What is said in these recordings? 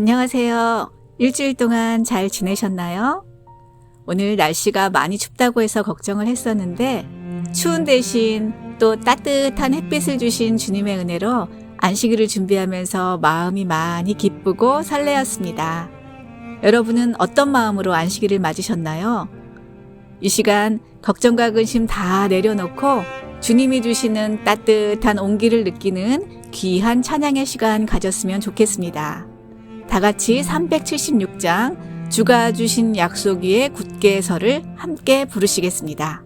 안녕하세요. 일주일 동안 잘 지내셨나요? 오늘 날씨가 많이 춥다고 해서 걱정을 했었는데 추운 대신 또 따뜻한 햇빛을 주신 주님의 은혜로 안식일을 준비하면서 마음이 많이 기쁘고 설레었습니다. 여러분은 어떤 마음으로 안식일을 맞으셨나요? 이 시간 걱정과 근심 다 내려놓고 주님이 주시는 따뜻한 온기를 느끼는 귀한 찬양의 시간 가졌으면 좋겠습니다. 다 같이 376장 주가 주신 약속 위에 굳게 서를 함께 부르시겠습니다.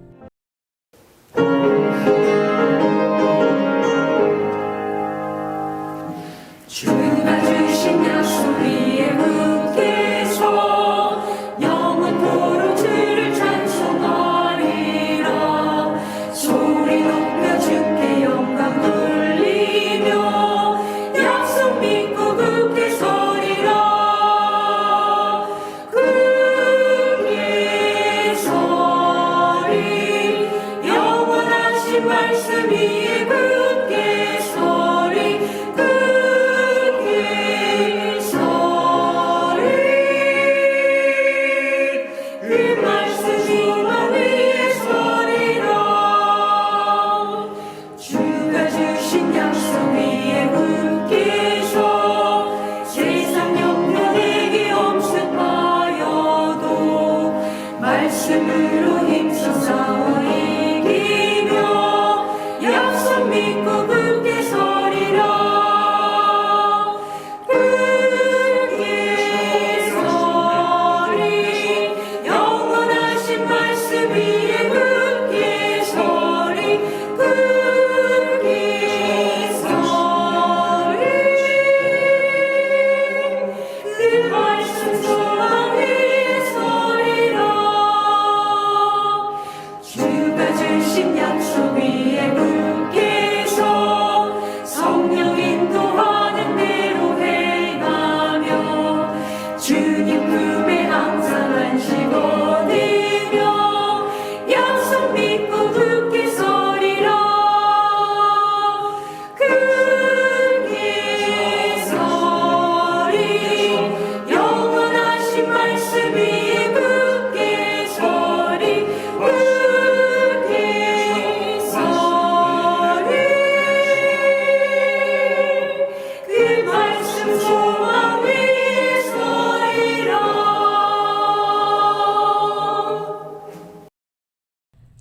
주가 주신 약속 위에 굳게 서 영원토록 주를 찬송하리라. 소리 높여 주께 영광 돌리며 약속 믿고 굳게 서리라. 굳게 서리 영원하신 말씀 위에 굳게 서리. 주가 주신 약속 위에 굳게 서 세상 영역에게 엄습하여도 말씀으로 힘써 싸워 이기며 약속 믿고 굳게 서리라. 굳게 서리 영원하신 말씀 위에 굳게 서리. 그 말씀 소망 위에 서리라. 주가 주신 약속 위에 굳게 서 성령 인도하는 대로 행하며 주님 품에 항상 안식 얻으며 약속 믿고 굳게 서리라. 굳게 서리 영원하신 말씀 위에 굳게 서리. 굳게 서리 그 말씀 소망 위에 서리라.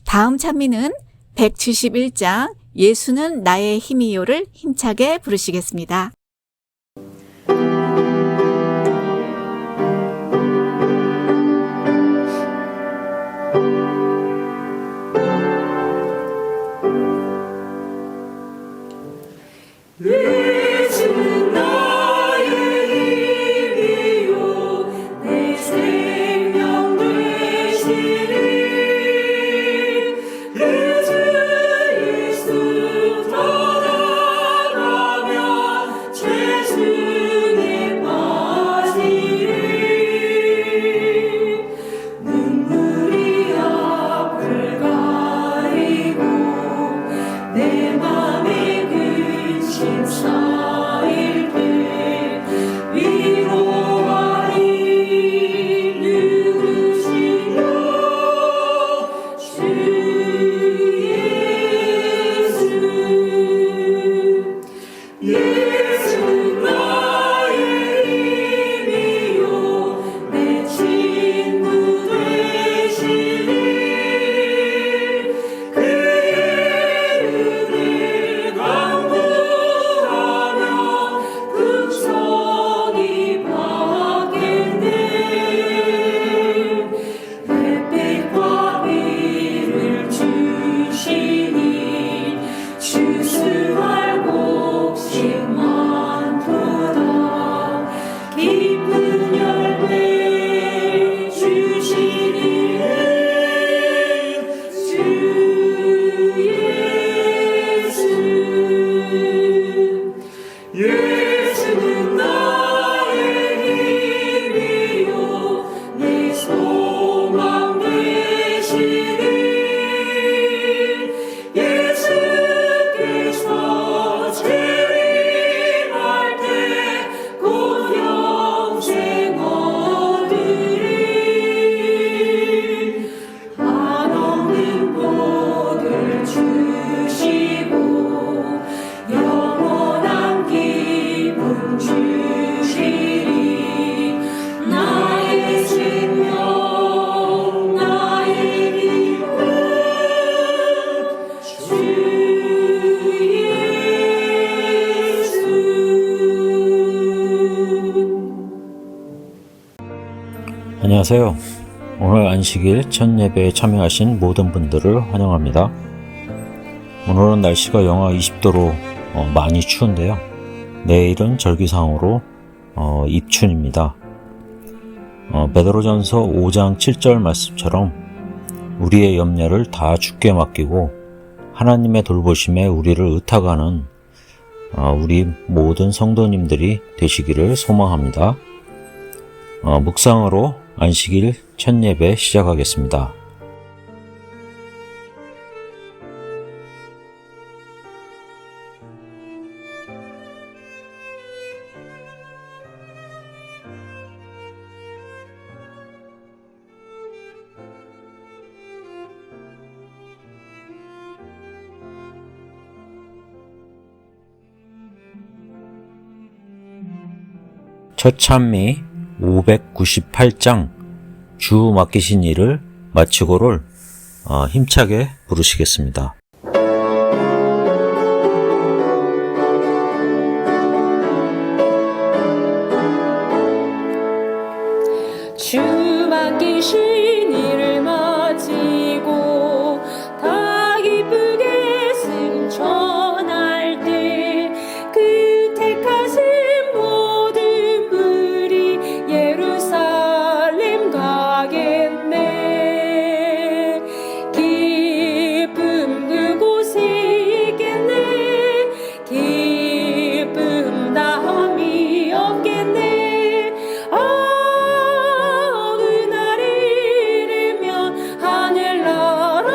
다음 찬미는 171장 예수는 나의 힘이요를 힘차게 부르시겠습니다. 예수는 나의 힘이요 내 생명 되시니 그 주 예수 따라가면 죄중에 빠지리. 눈물이 안녕하세요. 오늘 안식일 첫 예배에 참여하신 모든 분들을 환영합니다. 오늘은 날씨가 영하 20도로 많이 추운데요. 내일은 절기상으로 입춘입니다. 베드로전서 5장 7절 말씀처럼 우리의 염려를 다 주께 맡기고 하나님의 돌보심에 우리를 의탁하는 우리 모든 성도님들이 되시기를 소망합니다. 묵상으로 안식일 첫 예배 시작하겠습니다. 첫 찬미 598장 주 맡기신 일을 마치고를 힘차게 부르시겠습니다. 주 맡기신 일을 마치고 다 기쁘게 승천할 때 그 택하신 모든 무리 예루살렘 가겠네. 기쁨 그곳에 있겠네. 기쁨 다함이 없겠네. 하늘나라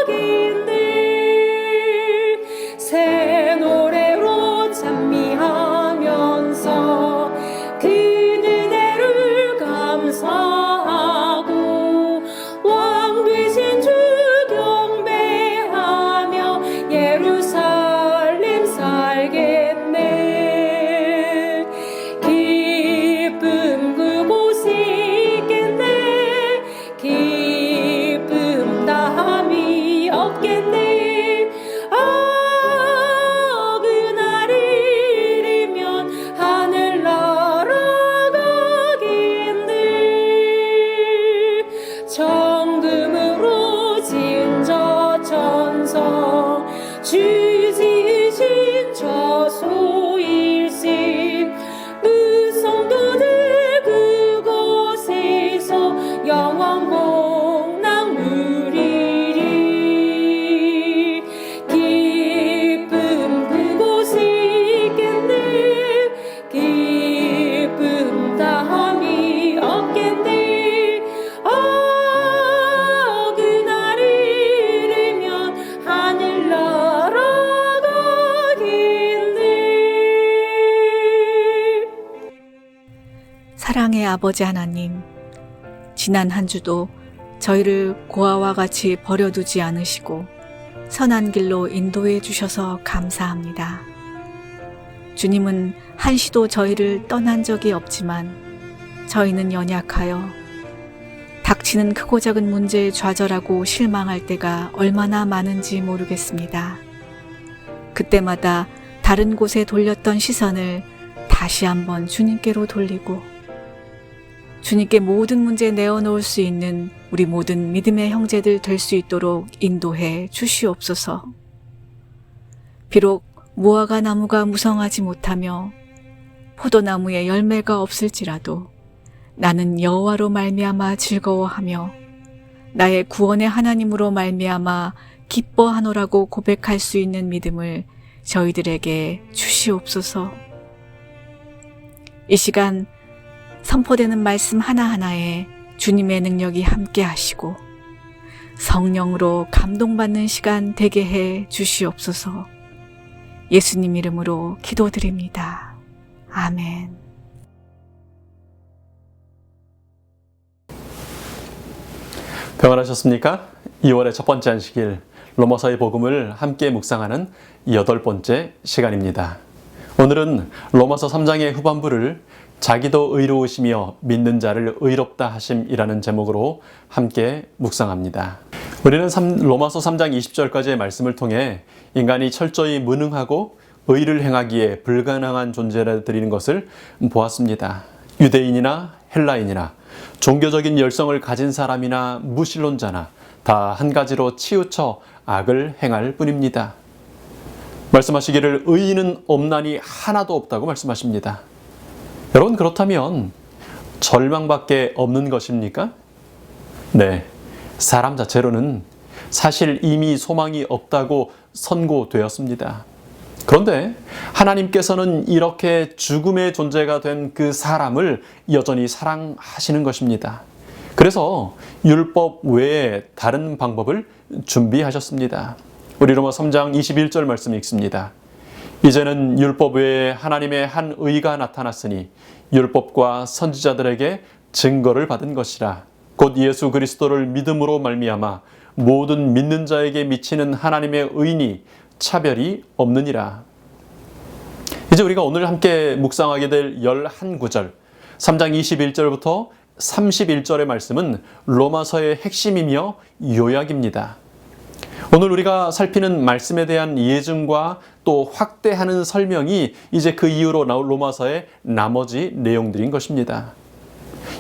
가겠네. 새 노래로 찬미하면서 그 은혜를 감사하고 왕 되신 주 경배하며 예루살렘 살겠네. 기쁨 그곳에 있겠네. 기쁨 다함이 없겠네. 그날이 이르면 하늘나라 가겠네. 정금으로 지은 저 천성 주 지으신 저 소일심 무성도들 그곳에서 영원 복락 누리리. 기쁨 그곳에 있겠네. 기쁨 다함이 없겠네. 그날이 이르면 하늘나라 가겠네. 사랑의 아버지 하나님, 지난 한 주도 저희를 고아와 같이 버려두지 않으시고 선한 길로 인도해 주셔서 감사합니다. 주님은 한시도 저희를 떠난 적이 없지만 저희는 연약하여 닥치는 크고 작은 문제에 좌절하고 실망할 때가 얼마나 많은지 모르겠습니다. 그때마다 다른 곳에 돌렸던 시선을 다시 한번 주님께로 돌리고 주님께 모든 문제 내어놓을 수 있는 우리 모든 믿음의 형제들 될 수 있도록 인도해 주시옵소서. 비록 무화과 나무가 무성하지 못하며 포도나무에 열매가 없을지라도 나는 여호와로 말미암아 즐거워하며 나의 구원의 하나님으로 말미암아 기뻐하노라고 고백할 수 있는 믿음을 저희들에게 주시옵소서. 이 시간 선포되는 말씀 하나하나에 주님의 능력이 함께 하시고 성령으로 감동받는 시간 되게 해 주시옵소서. 예수님 이름으로 기도드립니다. 아멘. 평안하셨습니까? 2월의 첫 번째 안식일 로마서의 복음을 함께 묵상하는 8번째 시간입니다. 오늘은 로마서 3장의 후반부를 자기도 의로우시며 믿는 자를 의롭다 하심이라는 제목으로 함께 묵상합니다. 우리는 로마서 3장 20절까지의 말씀을 통해 인간이 철저히 무능하고 의를 행하기에 불가능한 존재라 드리는 것을 보았습니다. 유대인이나 헬라인이나 종교적인 열성을 가진 사람이나 무신론자나 다 한 가지로 치우쳐 악을 행할 뿐입니다. 말씀하시기를 의인은 없나니 하나도 없다고 말씀하십니다. 여러분, 그렇다면 절망밖에 없는 것입니까? 네, 사람 자체로는 사실 이미 소망이 없다고 선고되었습니다. 그런데 하나님께서는 이렇게 죽음의 존재가 된 그 사람을 여전히 사랑하시는 것입니다. 그래서 율법 외에 다른 방법을 준비하셨습니다. 우리 로마 3장 21절 말씀 읽습니다. 이제는 율법 외에 하나님의 한 의가 나타났으니 율법과 선지자들에게 증거를 받은 것이라. 곧 예수 그리스도를 믿음으로 말미암아 모든 믿는 자에게 미치는 하나님의 의인이 차별이 없느니라. 이제 우리가 오늘 함께 묵상하게 될 11구절, 3장 21절부터 31절의 말씀은 로마서의 핵심이며 요약입니다. 오늘 우리가 살피는 말씀에 대한 예증과 또 확대하는 설명이 이제 그 이후로 나올 로마서의 나머지 내용들인 것입니다.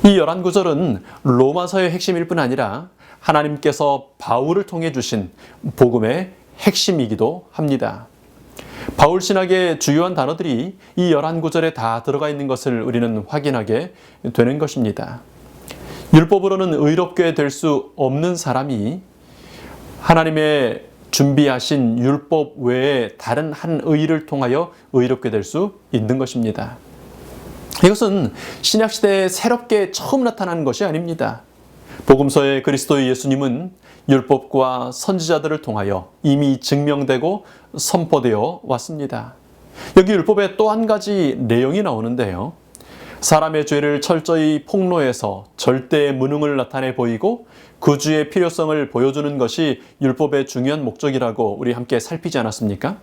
이 11구절은 로마서의 핵심일 뿐 아니라 하나님께서 바울을 통해 주신 복음의 핵심이기도 합니다. 바울 신학의 주요한 단어들이 이 11구절에 다 들어가 있는 것을 우리는 확인하게 되는 것입니다. 율법으로는 의롭게 될 수 없는 사람이 하나님의 준비하신 율법 외에 다른 한 의를 통하여 의롭게 될 수 있는 것입니다. 이것은 신약시대에 새롭게 처음 나타난 것이 아닙니다. 복음서의 그리스도의 예수님은 율법과 선지자들을 통하여 이미 증명되고 선포되어 왔습니다. 여기 율법에 또 한 가지 내용이 나오는데요. 사람의 죄를 철저히 폭로해서 절대의 무능을 나타내 보이고 구주의 필요성을 보여주는 것이 율법의 중요한 목적이라고 우리 함께 살피지 않았습니까?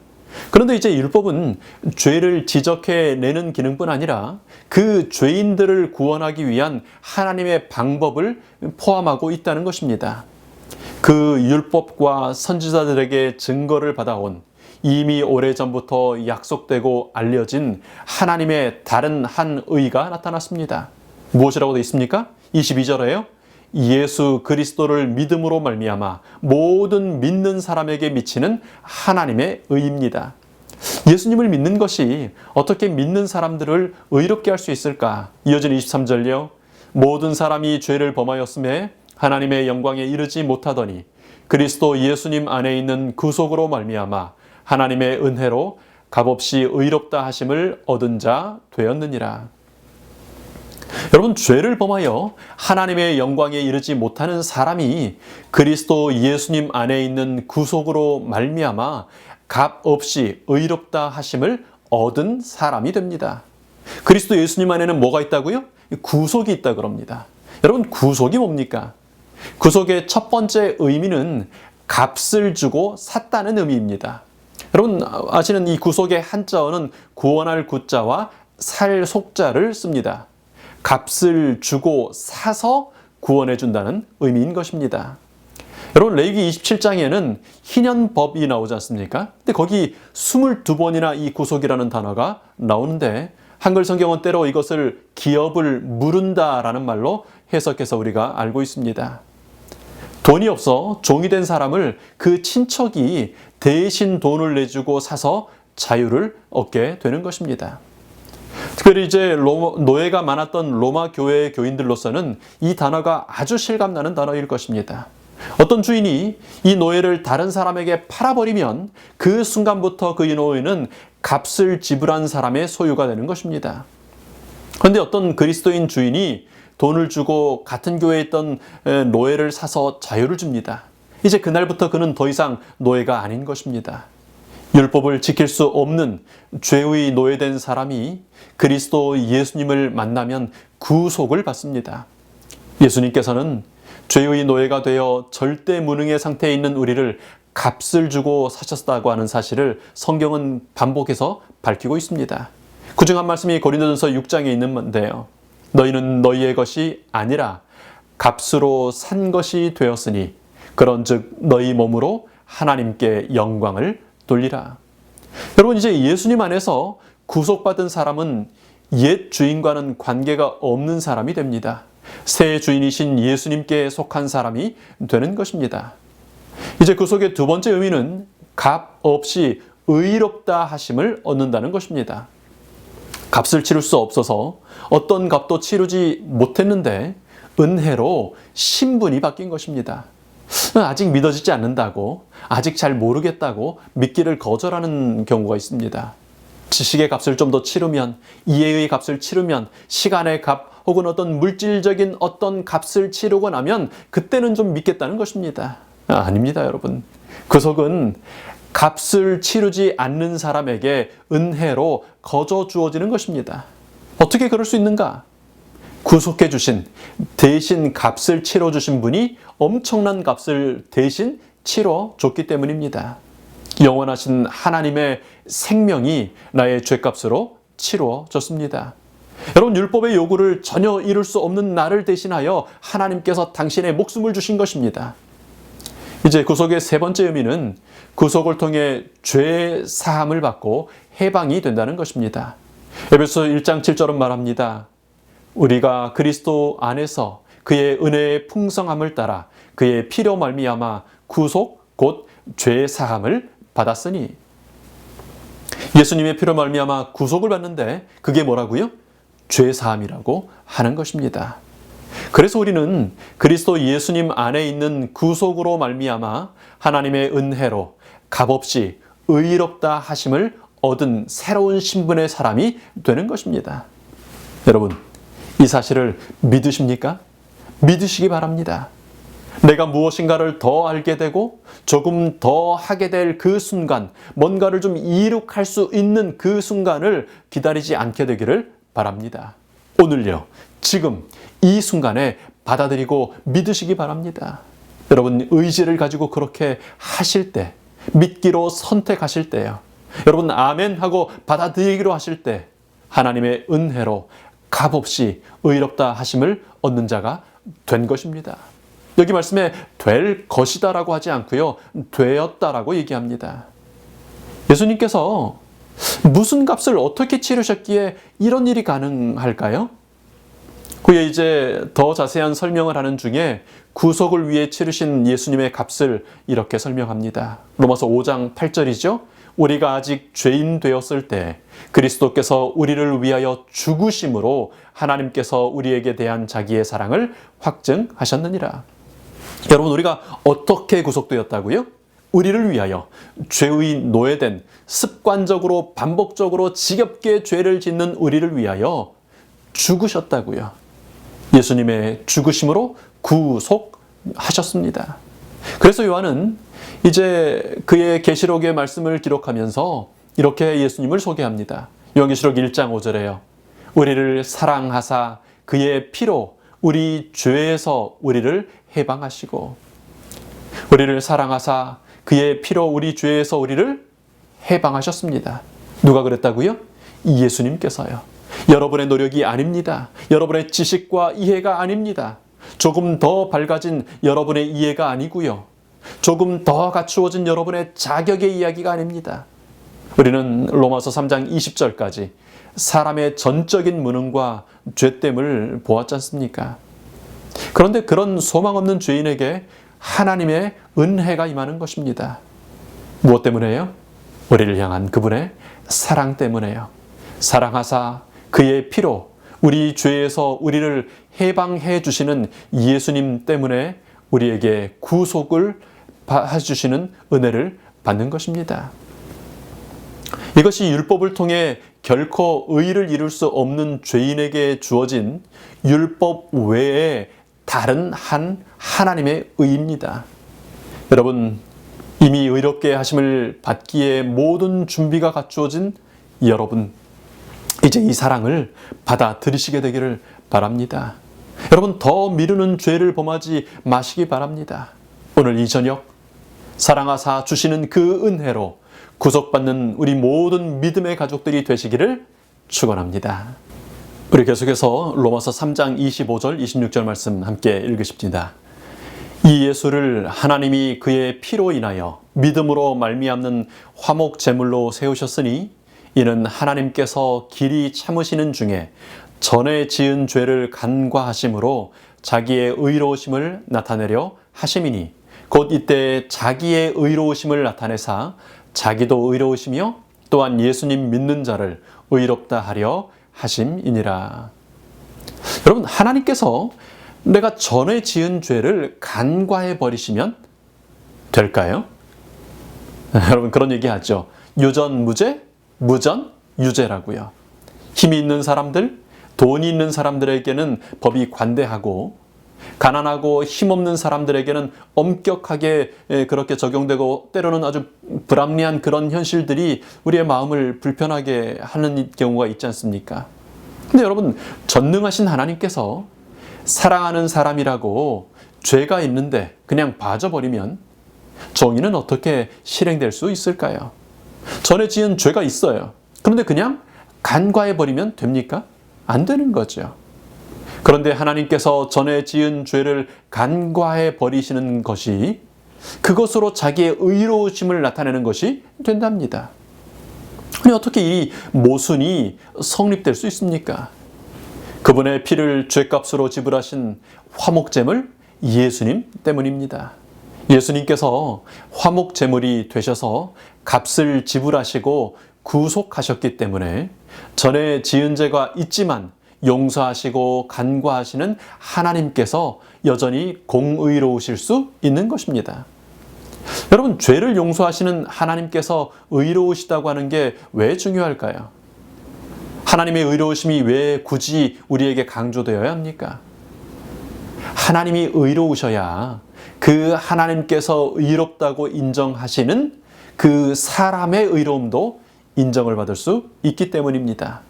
그런데 이제 율법은 죄를 지적해내는 기능뿐 아니라 그 죄인들을 구원하기 위한 하나님의 방법을 포함하고 있다는 것입니다. 그 율법과 선지자들에게 증거를 받아온 이미 오래전부터 약속되고 알려진 하나님의 다른 한 의가 나타났습니다. 무엇이라고 되어 있습니까? 22절에요. 예수 그리스도를 믿음으로 말미암아 모든 믿는 사람에게 미치는 하나님의 의입니다. 예수님을 믿는 것이 어떻게 믿는 사람들을 의롭게 할 수 있을까? 이어진 23절요. 모든 사람이 죄를 범하였음에 하나님의 영광에 이르지 못하더니 그리스도 예수님 안에 있는 구속으로 말미암아 하나님의 은혜로 값없이 의롭다 하심을 얻은 자 되었느니라. 여러분, 죄를 범하여 하나님의 영광에 이르지 못하는 사람이 그리스도 예수님 안에 있는 구속으로 말미암아 값없이 의롭다 하심을 얻은 사람이 됩니다. 그리스도 예수님 안에는 뭐가 있다고요? 구속이 있다 그럽니다. 여러분, 구속이 뭡니까? 구속의 첫 번째 의미는 값을 주고 샀다는 의미입니다. 여러분 아시는 이 구속의 한자어는 구원할 구자와 살 속자를 씁니다. 값을 주고 사서 구원해 준다는 의미인 것입니다. 여러분, 레위기 27장에는 희년법이 나오지 않습니까? 근데 거기 22번이나 이 구속이라는 단어가 나오는데 한글 성경은 때로 이것을 기업을 무른다라는 말로 해석해서 우리가 알고 있습니다. 돈이 없어 종이 된 사람을 그 친척이 대신 돈을 내주고 사서 자유를 얻게 되는 것입니다. 특별히 이제 노예가 많았던 로마 교회의 교인들로서는 이 단어가 아주 실감나는 단어일 것입니다. 어떤 주인이 이 노예를 다른 사람에게 팔아버리면 그 순간부터 그 노예는 값을 지불한 사람의 소유가 되는 것입니다. 그런데 어떤 그리스도인 주인이 돈을 주고 같은 교회에 있던 노예를 사서 자유를 줍니다. 이제 그날부터 그는 더 이상 노예가 아닌 것입니다. 율법을 지킬 수 없는 죄의 노예된 사람이 그리스도 예수님을 만나면 구속을 받습니다. 예수님께서는 죄의 노예가 되어 절대 무능의 상태에 있는 우리를 값을 주고 사셨다고 하는 사실을 성경은 반복해서 밝히고 있습니다. 그중 한 말씀이 고린도전서 6장에 있는데요. 너희는 너희의 것이 아니라 값으로 산 것이 되었으니 그런즉 너희 몸으로 하나님께 영광을 돌리라. 여러분, 이제 예수님 안에서 구속받은 사람은 옛 주인과는 관계가 없는 사람이 됩니다. 새 주인이신 예수님께 속한 사람이 되는 것입니다. 이제 구속의 두 번째 의미는 값 없이 의롭다 하심을 얻는다는 것입니다. 값을 치를 수 없어서 어떤 값도 치르지 못했는데 은혜로 신분이 바뀐 것입니다. 아직 믿어지지 않는다고, 아직 잘 모르겠다고 믿기를 거절하는 경우가 있습니다. 지식의 값을 좀 더 치르면, 이해의 값을 치르면, 시간의 값 혹은 어떤 물질적인 어떤 값을 치르고 나면 그때는 좀 믿겠다는 것입니다. 아닙니다, 여러분. 구속은 값을 치르지 않는 사람에게 은혜로 거저 주어지는 것입니다. 어떻게 그럴 수 있는가? 구속해 주신, 대신 값을 치러 주신 분이 엄청난 값을 대신 치러 줬기 때문입니다. 영원하신 하나님의 생명이 나의 죄값으로 치루어졌습니다. 여러분, 율법의 요구를 전혀 이룰 수 없는 나를 대신하여 하나님께서 당신의 목숨을 주신 것입니다. 이제 구속의 세 번째 의미는 구속을 통해 죄 사함을 받고 해방이 된다는 것입니다. 에베소 1장 7절은 말합니다. 우리가 그리스도 안에서 그의 은혜의 풍성함을 따라 그의 피로 말미암아 구속 곧 죄 사함을 받았으니. 예수님의 피로 말미암아 구속을 받는데 그게 뭐라고요? 죄 사함이라고 하는 것입니다. 그래서 우리는 그리스도 예수님 안에 있는 구속으로 말미암아 하나님의 은혜로 값없이 의롭다 하심을 얻은 새로운 신분의 사람이 되는 것입니다. 여러분, 이 사실을 믿으십니까? 믿으시기 바랍니다. 내가 무엇인가를 더 알게 되고 조금 더 하게 될 그 순간, 뭔가를 좀 이룩할 수 있는 그 순간을 기다리지 않게 되기를 바랍니다. 오늘요, 지금 이 순간에 받아들이고 믿으시기 바랍니다. 여러분, 의지를 가지고 그렇게 하실 때, 믿기로 선택하실 때요, 여러분 아멘 하고 받아들이기로 하실 때 하나님의 은혜로 값없이 의롭다 하심을 얻는 자가 된 것입니다. 여기 말씀에 될 것이다 라고 하지 않고요, 되었다라고 얘기합니다. 예수님께서 무슨 값을 어떻게 치르셨기에 이런 일이 가능할까요? 그에 이제 더 자세한 설명을 하는 중에 구속을 위해 치르신 예수님의 값을 이렇게 설명합니다. 로마서 5장 8절이죠. 우리가 아직 죄인 되었을 때 그리스도께서 우리를 위하여 죽으심으로 하나님께서 우리에게 대한 자기의 사랑을 확증하셨느니라. 여러분, 우리가 어떻게 구속되었다고요? 우리를 위하여 죄의 노예된, 습관적으로 반복적으로 지겹게 죄를 짓는 우리를 위하여 죽으셨다고요. 예수님의 죽으심으로 구속하셨습니다. 그래서 요한은 이제 그의 계시록의 말씀을 기록하면서 이렇게 예수님을 소개합니다. 요한계시록 1장 5절에요. 우리를 사랑하사 그의 피로 우리 죄에서 우리를 해방하시고, 우리를 사랑하사 그의 피로 우리 죄에서 우리를 해방하셨습니다. 누가 그랬다고요? 예수님께서요. 여러분의 노력이 아닙니다. 여러분의 지식과 이해가 아닙니다. 조금 더 밝아진 여러분의 이해가 아니고요, 조금 더 갖추어진 여러분의 자격의 이야기가 아닙니다. 우리는 로마서 3장 20절까지 사람의 전적인 무능과 죄됨을 보았지 않습니까? 그런데 그런 소망 없는 죄인에게 하나님의 은혜가 임하는 것입니다. 무엇 때문에요? 우리를 향한 그분의 사랑 때문에요. 사랑하사 그의 피로 우리 죄에서 우리를 해방해 주시는 예수님 때문에 우리에게 구속을 해주시는 은혜를 받는 것입니다. 이것이 율법을 통해 결코 의를 이룰 수 없는 죄인에게 주어진 율법 외에 다른 한 하나님의 의입니다. 여러분, 이미 의롭게 하심을 받기에 모든 준비가 갖추어진 여러분, 이제 이 사랑을 받아들이시게 되기를 바랍니다. 여러분, 더 미루는 죄를 범하지 마시기 바랍니다. 오늘 이 저녁 사랑하사 주시는 그 은혜로 구속받는 우리 모든 믿음의 가족들이 되시기를 축원합니다. 우리 계속해서 로마서 3장 25절 26절 말씀 함께 읽으십니다. 이 예수를 하나님이 그의 피로 인하여 믿음으로 말미암는 화목 제물로 세우셨으니 이는 하나님께서 길이 참으시는 중에 전에 지은 죄를 간과하심으로 자기의 의로우심을 나타내려 하심이니 곧 이때 자기의 의로우심을 나타내사 자기도 의로우시며 또한 예수님 믿는 자를 의롭다 하려 하심이니라. 여러분, 하나님께서 내가 전에 지은 죄를 간과해 버리시면 될까요? 여러분, 그런 얘기 하죠. 유전무죄, 무전유죄라고요. 힘이 있는 사람들, 돈이 있는 사람들에게는 법이 관대하고 가난하고 힘없는 사람들에게는 엄격하게 그렇게 적용되고 때로는 아주 불합리한 그런 현실들이 우리의 마음을 불편하게 하는 경우가 있지 않습니까? 근데 여러분, 전능하신 하나님께서 사랑하는 사람이라고 죄가 있는데 그냥 봐줘버리면 정의는 어떻게 실행될 수 있을까요? 전에 지은 죄가 있어요. 그런데 그냥 간과해버리면 됩니까? 안 되는 거죠. 그런데 하나님께서 전에 지은 죄를 간과해 버리시는 것이 그것으로 자기의 의로우심을 나타내는 것이 된답니다. 아니, 어떻게 이 모순이 성립될 수 있습니까? 그분의 피를 죄값으로 지불하신 화목제물 예수님 때문입니다. 예수님께서 화목제물이 되셔서 값을 지불하시고 구속하셨기 때문에 전에 지은 죄가 있지만 용서하시고 간과하시는 하나님께서 여전히 공의로우실 수 있는 것입니다. 여러분, 죄를 용서하시는 하나님께서 의로우시다고 하는 게 왜 중요할까요? 하나님의 의로우심이 왜 굳이 우리에게 강조되어야 합니까? 하나님이 의로우셔야 그 하나님께서 의롭다고 인정하시는 그 사람의 의로움도 인정을 받을 수 있기 때문입니다.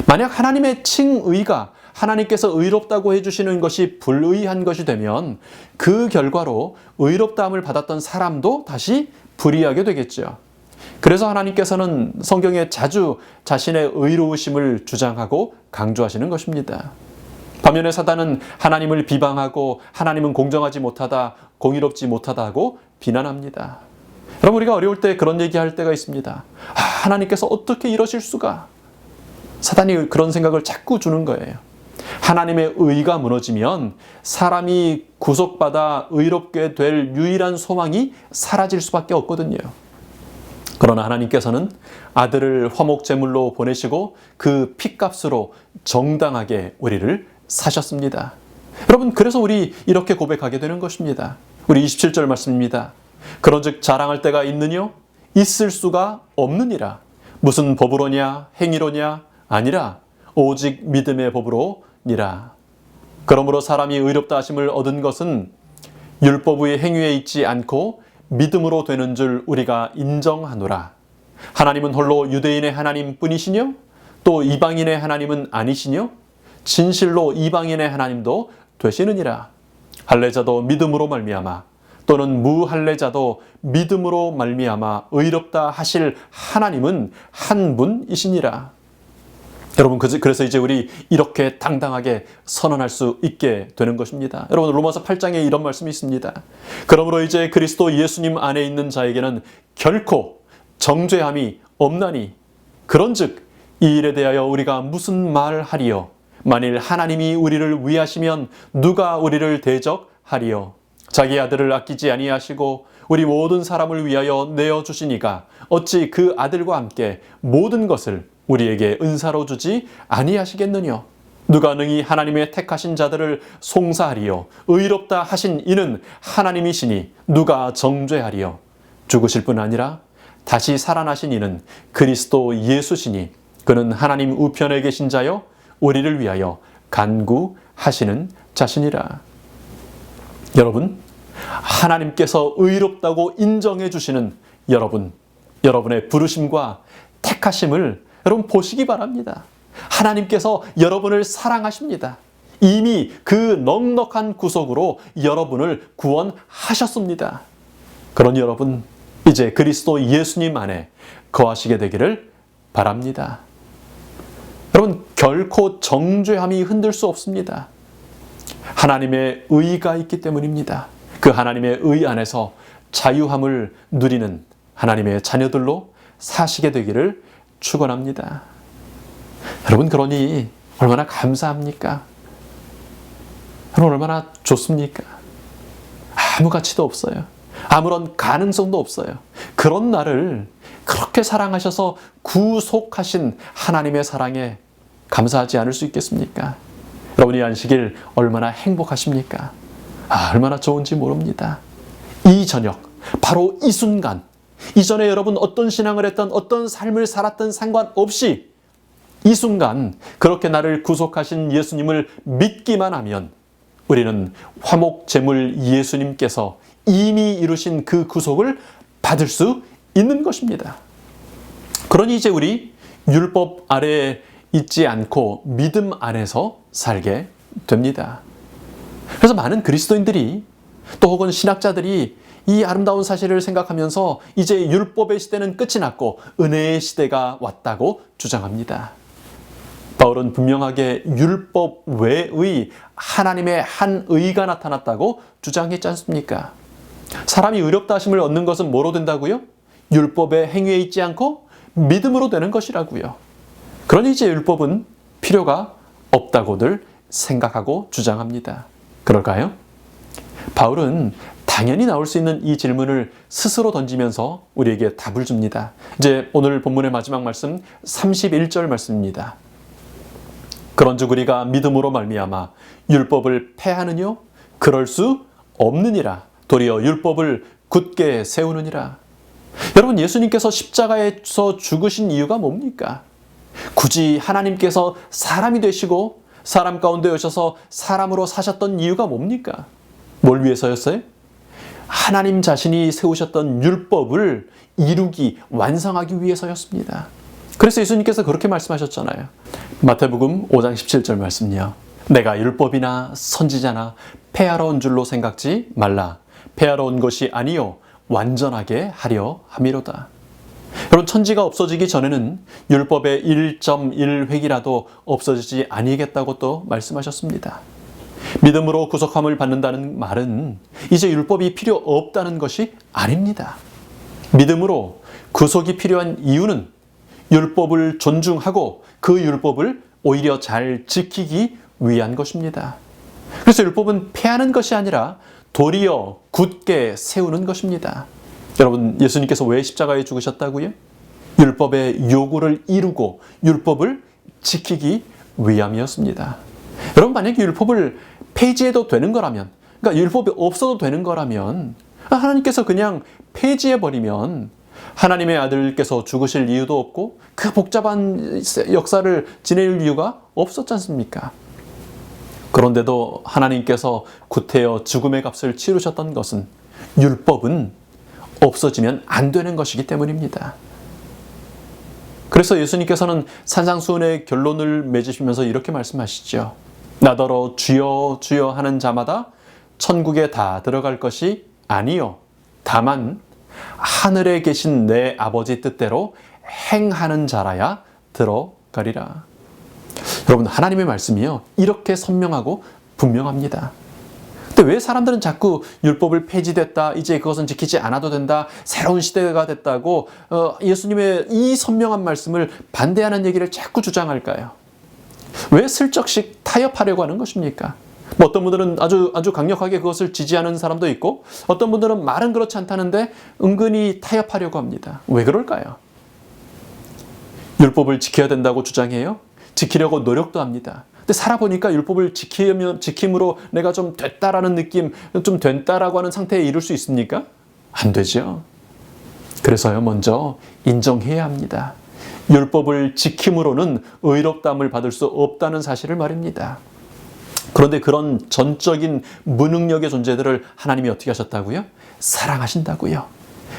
만약 하나님의 칭의가 하나님께서 의롭다고 해주시는 것이 불의한 것이 되면 그 결과로 의롭다함을 받았던 사람도 다시 불의하게 되겠죠. 그래서 하나님께서는 성경에 자주 자신의 의로우심을 주장하고 강조하시는 것입니다. 반면에 사단은 하나님을 비방하고 하나님은 공정하지 못하다, 공의롭지 못하다고 비난합니다. 여러분, 우리가 어려울 때 그런 얘기할 때가 있습니다. 하나님께서 어떻게 이러실 수가? 사단이 그런 생각을 자꾸 주는 거예요. 하나님의 의가 무너지면 사람이 구속받아 의롭게 될 유일한 소망이 사라질 수밖에 없거든요. 그러나 하나님께서는 아들을 화목제물로 보내시고 그 핏값으로 정당하게 우리를 사셨습니다. 여러분, 그래서 우리 이렇게 고백하게 되는 것입니다. 우리 27절 말씀입니다. 그런즉 자랑할 때가 있느뇨? 있을 수가 없느니라. 무슨 법으로냐? 행위로냐? 아니라 오직 믿음의 법으로니라. 그러므로 사람이 의롭다 하심을 얻은 것은 율법의 행위에 있지 않고 믿음으로 되는 줄 우리가 인정하노라. 하나님은 홀로 유대인의 하나님 뿐이시뇨? 또 이방인의 하나님은 아니시뇨? 진실로 이방인의 하나님도 되시느니라. 할례자도 믿음으로 말미암아 또는 무할례자도 믿음으로 말미암아 의롭다 하실 하나님은 한 분이시니라. 여러분, 그래서 이제 우리 이렇게 당당하게 선언할 수 있게 되는 것입니다. 여러분, 로마서 8장에 이런 말씀이 있습니다. 그러므로 이제 그리스도 예수님 안에 있는 자에게는 결코 정죄함이 없나니 그런즉 이 일에 대하여 우리가 무슨 말을 하리요? 만일 하나님이 우리를 위하시면 누가 우리를 대적하리요? 자기 아들을 아끼지 아니하시고 우리 모든 사람을 위하여 내어주시니가 어찌 그 아들과 함께 모든 것을 우리에게 은사로 주지 아니하시겠느냐? 누가 능히 하나님의 택하신 자들을 송사하리요? 의롭다 하신 이는 하나님이시니 누가 정죄하리요? 죽으실 뿐 아니라 다시 살아나신 이는 그리스도 예수시니 그는 하나님 우편에 계신 자요 우리를 위하여 간구하시는 자신이라. 여러분, 하나님께서 의롭다고 인정해 주시는 여러분의 부르심과 택하심을 여러분 보시기 바랍니다. 하나님께서 여러분을 사랑하십니다. 이미 그 넉넉한 구속으로 여러분을 구원하셨습니다. 그러니 여러분, 이제 그리스도 예수님 안에 거하시게 되기를 바랍니다. 여러분, 결코 정죄함이 흔들 수 없습니다. 하나님의 의가 있기 때문입니다. 그 하나님의 의 안에서 자유함을 누리는 하나님의 자녀들로 사시게 되기를 축원합니다. 여러분, 그러니 얼마나 감사합니까? 여러분 얼마나 좋습니까? 아무 가치도 없어요. 아무런 가능성도 없어요. 그런 나를 그렇게 사랑하셔서 구속하신 하나님의 사랑에 감사하지 않을 수 있겠습니까? 여러분이 안식일 얼마나 행복하십니까? 얼마나 좋은지 모릅니다. 이 저녁, 바로 이 순간, 이전에 여러분 어떤 신앙을 했던 어떤 삶을 살았던 상관없이 이 순간 그렇게 나를 구속하신 예수님을 믿기만 하면 우리는 화목제물 예수님께서 이미 이루신 그 구속을 받을 수 있는 것입니다. 그러니 이제 우리 율법 아래에 있지 않고 믿음 안에서 살게 됩니다. 그래서 많은 그리스도인들이 또 혹은 신학자들이 이 아름다운 사실을 생각하면서 이제 율법의 시대는 끝이 났고 은혜의 시대가 왔다고 주장합니다. 바울은 분명하게 율법 외의 하나님의 한 의가 나타났다고 주장했지 않습니까? 사람이 의롭다 하심을 얻는 것은 뭐로 된다고요? 율법의 행위에 있지 않고 믿음으로 되는 것이라고요. 그러니 이제 율법은 필요가 없다고들 생각하고 주장합니다. 그럴까요? 바울은 당연히 나올 수 있는 이 질문을 스스로 던지면서 우리에게 답을 줍니다. 이제 오늘 본문의 마지막 말씀 31절 말씀입니다. 그런즉 우리가 믿음으로 말미암아 율법을 폐하느뇨? 그럴 수 없느니라. 도리어 율법을 굳게 세우느니라. 여러분, 예수님께서 십자가에서 죽으신 이유가 뭡니까? 굳이 하나님께서 사람이 되시고 사람 가운데 오셔서 사람으로 사셨던 이유가 뭡니까? 뭘 위해서였어요? 하나님 자신이 세우셨던 율법을 이루기, 완성하기 위해서였습니다. 그래서 예수님께서 그렇게 말씀하셨잖아요. 마태복음 5장 17절 말씀이요. 내가 율법이나 선지자나 폐하러 온 줄로 생각지 말라. 폐하러 온 것이 아니요 완전하게 하려 함이로다. 여러분, 천지가 없어지기 전에는 율법의 1.1획이라도 없어지지 아니겠다고 또 말씀하셨습니다. 믿음으로 구속함을 받는다는 말은 이제 율법이 필요 없다는 것이 아닙니다. 믿음으로 구속이 필요한 이유는 율법을 존중하고 그 율법을 오히려 잘 지키기 위한 것입니다. 그래서 율법은 폐하는 것이 아니라 도리어 굳게 세우는 것입니다. 여러분, 예수님께서 왜 십자가에 죽으셨다고요? 율법의 요구를 이루고 율법을 지키기 위함이었습니다. 여러분, 만약에 율법을 폐지해도 되는 거라면, 그러니까 율법이 없어도 되는 거라면 하나님께서 그냥 폐지해버리면 하나님의 아들께서 죽으실 이유도 없고 그 복잡한 역사를 지낼 이유가 없었지 않습니까? 그런데도 하나님께서 구태여 죽음의 값을 치르셨던 것은 율법은 없어지면 안 되는 것이기 때문입니다. 그래서 예수님께서는 산상수훈의 결론을 맺으시면서 이렇게 말씀하시죠. 나더러 주여 주여 하는 자마다 천국에 다 들어갈 것이 아니요 다만 하늘에 계신 내 아버지 뜻대로 행하는 자라야 들어가리라. 여러분, 하나님의 말씀이요 이렇게 선명하고 분명합니다. 근데 왜 사람들은 자꾸 율법을 폐지됐다, 이제 그것은 지키지 않아도 된다, 새로운 시대가 됐다고 예수님의 이 선명한 말씀을 반대하는 얘기를 자꾸 주장할까요? 왜 슬쩍씩 타협하려고 하는 것입니까? 뭐 어떤 분들은 아주 강력하게 그것을 지지하는 사람도 있고 어떤 분들은 말은 그렇지 않다는데 은근히 타협하려고 합니다. 왜 그럴까요? 율법을 지켜야 된다고 주장해요. 지키려고 노력도 합니다. 근데 살아보니까 율법을 지킴으로 내가 좀 됐다라는 느낌, 좀 된다라고 하는 상태에 이룰 수 있습니까? 안 되죠. 그래서요, 먼저 인정해야 합니다. 율법을 지킴으로는 의롭다함을 받을 수 없다는 사실을 말입니다. 그런데 그런 전적인 무능력의 존재들을 하나님이 어떻게 하셨다고요? 사랑하신다고요.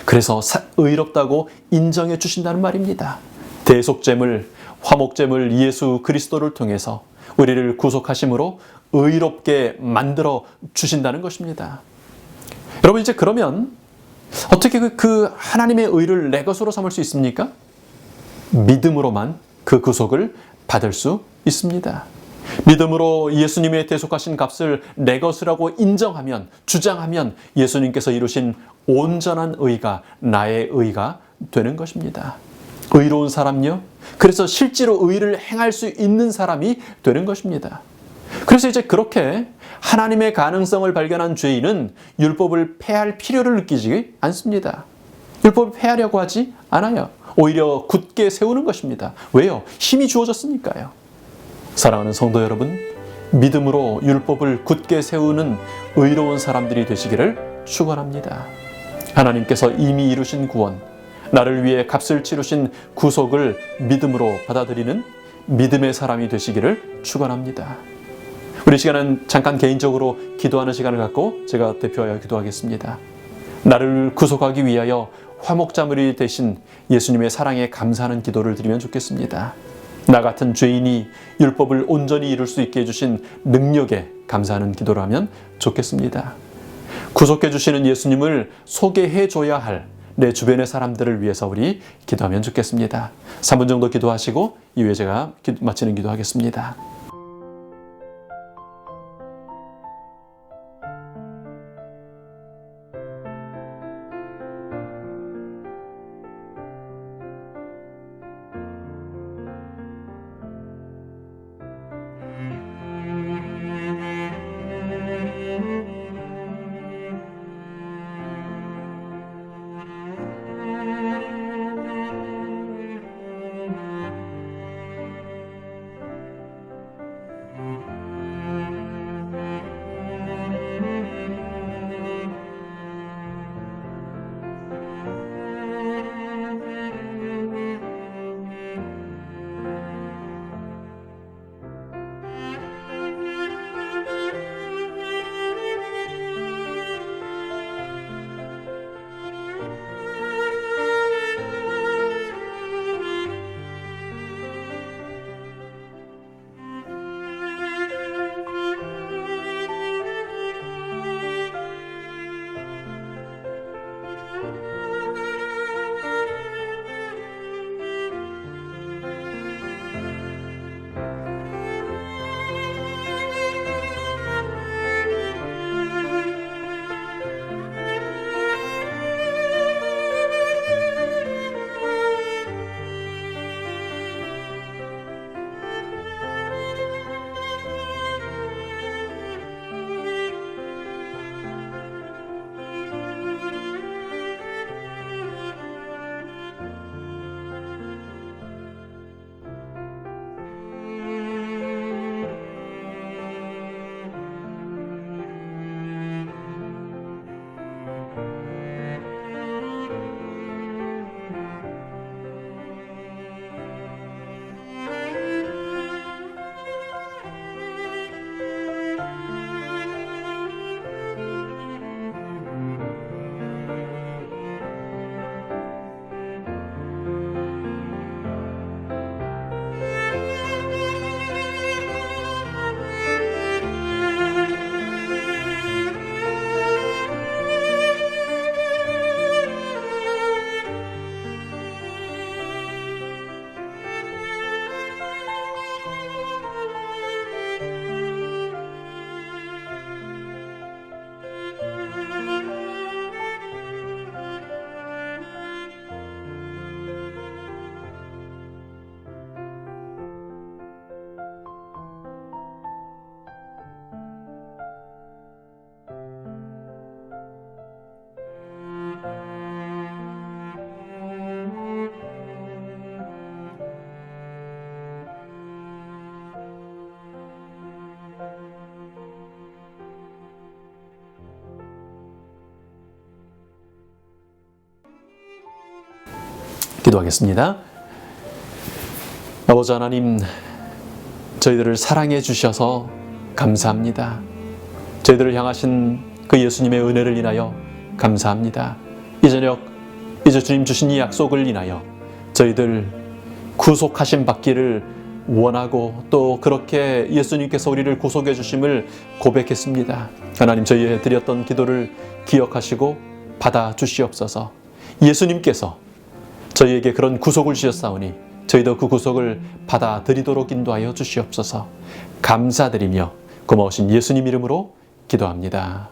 그래서 의롭다고 인정해 주신다는 말입니다. 대속제물, 화목제물 예수 그리스도를 통해서 우리를 구속하심으로 의롭게 만들어 주신다는 것입니다. 여러분, 이제 그러면 어떻게 그 하나님의 의를 내 것으로 삼을 수 있습니까? 믿음으로만 그 구속을 받을 수 있습니다. 믿음으로 예수님의 대속하신 값을 내 것이라고 인정하면, 주장하면 예수님께서 이루신 온전한 의가 나의 의가 되는 것입니다. 의로운 사람요? 그래서 실제로 의를 행할 수 있는 사람이 되는 것입니다. 그래서 이제 그렇게 하나님의 가능성을 발견한 죄인은 율법을 폐할 필요를 느끼지 않습니다. 율법을 폐하려고 하지 않아요. 오히려 굳게 세우는 것입니다. 왜요? 힘이 주어졌으니까요. 사랑하는 성도 여러분, 믿음으로 율법을 굳게 세우는 의로운 사람들이 되시기를 축원합니다. 하나님께서 이미 이루신 구원, 나를 위해 값을 치르신 구속을 믿음으로 받아들이는 믿음의 사람이 되시기를 축원합니다. 우리 시간은 잠깐 개인적으로 기도하는 시간을 갖고 제가 대표하여 기도하겠습니다. 나를 구속하기 위하여 화목자물이 되신 예수님의 사랑에 감사하는 기도를 드리면 좋겠습니다. 나 같은 죄인이 율법을 온전히 이룰 수 있게 해주신 능력에 감사하는 기도를 하면 좋겠습니다. 구속해 주시는 예수님을 소개해 줘야 할 내 주변의 사람들을 위해서 우리 기도하면 좋겠습니다. 3분 정도 기도하시고 이후에 제가 마치는 기도하겠습니다. 기도하겠습니다. 아버지 하나님, 저희들을 사랑해 주셔서 감사합니다. 저희들을 향하신 그 예수님의 은혜를 인하여 감사합니다. 이 저녁 이제 주님 주신 이 약속을 인하여 저희들 구속하심 받기를 원하고 또 그렇게 예수님께서 우리를 구속해 주심을 고백했습니다. 하나님, 저희의 드렸던 기도를 기억하시고 받아 주시옵소서. 예수님께서 저희에게 그런 구속을 주셨사오니 저희도 그 구속을 받아들이도록 인도하여 주시옵소서. 감사드리며 고마우신 예수님 이름으로 기도합니다.